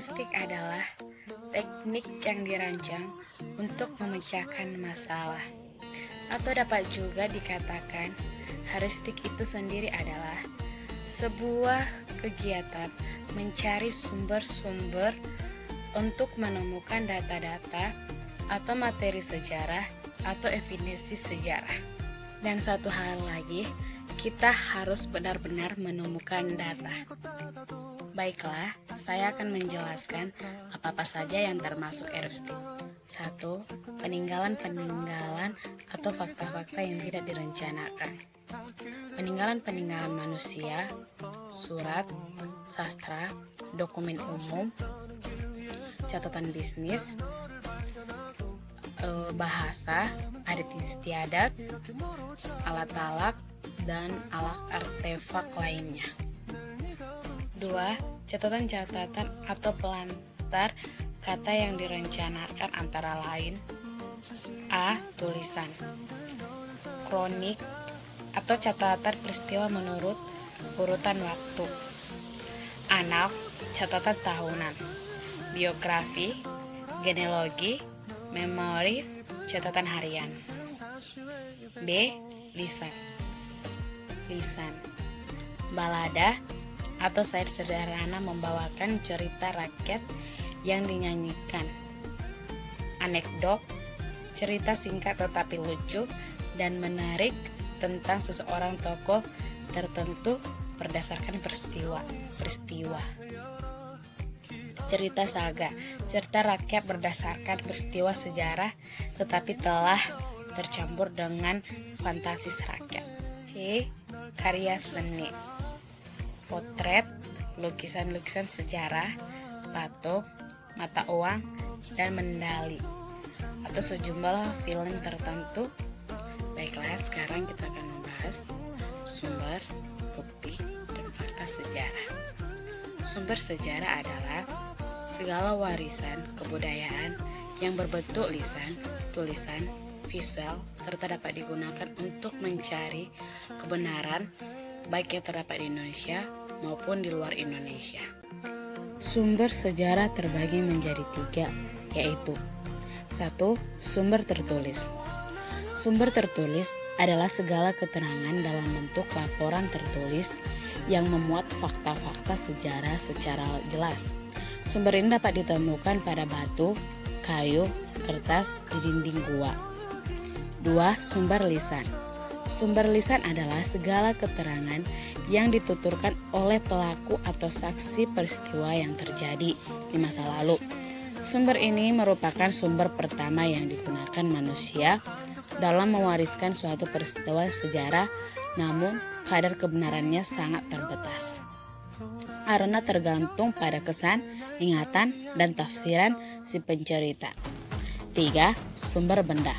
Heuristik adalah teknik yang dirancang untuk memecahkan masalah. Atau dapat juga dikatakan, heuristik itu sendiri adalah sebuah kegiatan mencari sumber-sumber untuk menemukan data-data atau materi sejarah atau evidensi sejarah. Dan satu hal lagi, kita harus benar-benar menemukan data. Baiklah, saya akan menjelaskan apa-apa saja yang termasuk heuristik. 1. Peninggalan-peninggalan atau fakta-fakta yang tidak direncanakan. Peninggalan-peninggalan manusia, surat, sastra, dokumen umum, catatan bisnis, bahasa, adat istiadat, alat-alat, dan alat artefak lainnya. 2. Catatan-catatan atau pelantar kata yang direncanakan antara lain: A. Tulisan, kronik atau catatan peristiwa menurut urutan waktu. Anal, catatan tahunan. Biografi, genealogi, memori, catatan harian. B. Lisan, balada atau syair sederhana membawakan cerita rakyat yang dinyanyikan. Anekdot, cerita singkat tetapi lucu dan menarik tentang seseorang tokoh tertentu berdasarkan peristiwa. Cerita saga, cerita rakyat berdasarkan peristiwa sejarah tetapi telah tercampur dengan fantasi rakyat. C. Karya seni, potret, lukisan-lukisan sejarah, patung, mata uang, dan medali atau sejumlah film tertentu. Baiklah, sekarang kita akan membahas sumber, bukti, dan fakta sejarah. Sumber sejarah adalah segala warisan kebudayaan yang berbentuk lisan, tulisan, visual, serta dapat digunakan untuk mencari kebenaran baik yang terdapat di Indonesia maupun di luar Indonesia. Sumber sejarah terbagi menjadi 3, yaitu 1. Sumber tertulis. Sumber tertulis adalah segala keterangan dalam bentuk laporan tertulis yang memuat fakta-fakta sejarah secara jelas. Sumber ini dapat ditemukan pada batu, kayu, kertas, di dinding gua. 2. Sumber lisan. Sumber lisan adalah segala keterangan yang dituturkan oleh pelaku atau saksi peristiwa yang terjadi di masa lalu. Sumber ini merupakan sumber pertama yang digunakan manusia dalam mewariskan suatu peristiwa sejarah, namun kadar kebenarannya sangat terbatas karena tergantung pada kesan, ingatan, dan tafsiran si pencerita. 3. Sumber benda.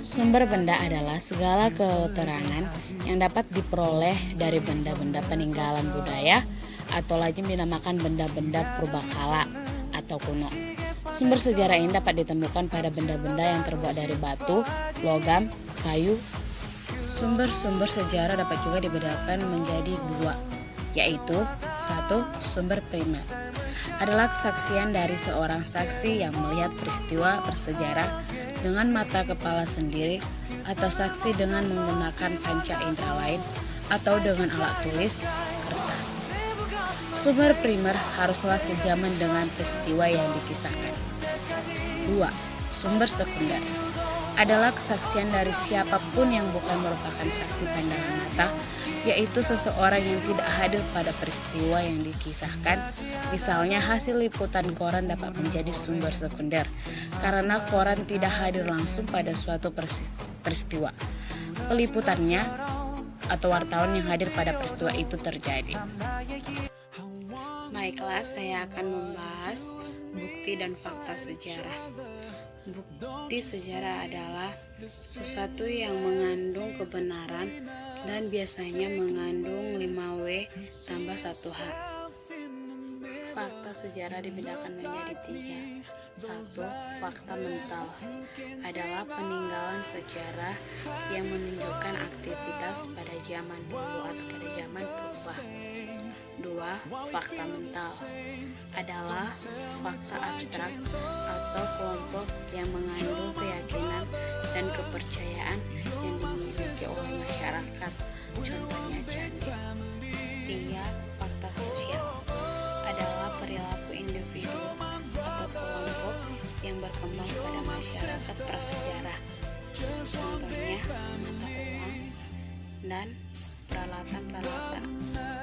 Sumber benda adalah segala keterangan yang dapat diperoleh dari benda-benda peninggalan budaya atau lazim dinamakan benda-benda purbakala atau kuno. Sumber sejarah ini dapat ditemukan pada benda-benda yang terbuat dari batu, logam, kayu. Sumber-sumber sejarah dapat juga dibedakan menjadi 2, yaitu 1. Sumber primer adalah kesaksian dari seorang saksi yang melihat peristiwa bersejarah dengan mata kepala sendiri atau saksi dengan menggunakan panca indera lain atau dengan alat tulis, kertas. Sumber primer haruslah sejaman dengan peristiwa yang dikisahkan. 2. Sumber sekunder adalah kesaksian dari siapapun yang bukan merupakan saksi pandangan mata, yaitu seseorang yang tidak hadir pada peristiwa yang dikisahkan. Misalnya, hasil liputan koran dapat menjadi sumber sekunder karena koran tidak hadir langsung pada suatu peristiwa. Peliputannya atau wartawan yang hadir pada peristiwa itu terjadi. Baiklah, saya akan membahas bukti dan fakta sejarah. Bukti sejarah adalah sesuatu yang mengandung kebenaran dan biasanya mengandung 5W tambah 1H. Fakta sejarah dibedakan menjadi 3. 1. Fakta mental adalah peninggalan sejarah yang menunjukkan aktivitas pada zaman dulu atau pada zaman purba. 2. Fakta mental adalah fakta abstrak atau kelompok yang mengandung keyakinan dan kepercayaan yang dimiliki oleh masyarakat, contohnya candi. 3. Fakta sosial adalah perilaku individu atau kelompok yang berkembang pada masyarakat prasejarah, contohnya mata uang dan peralatan-peralatan.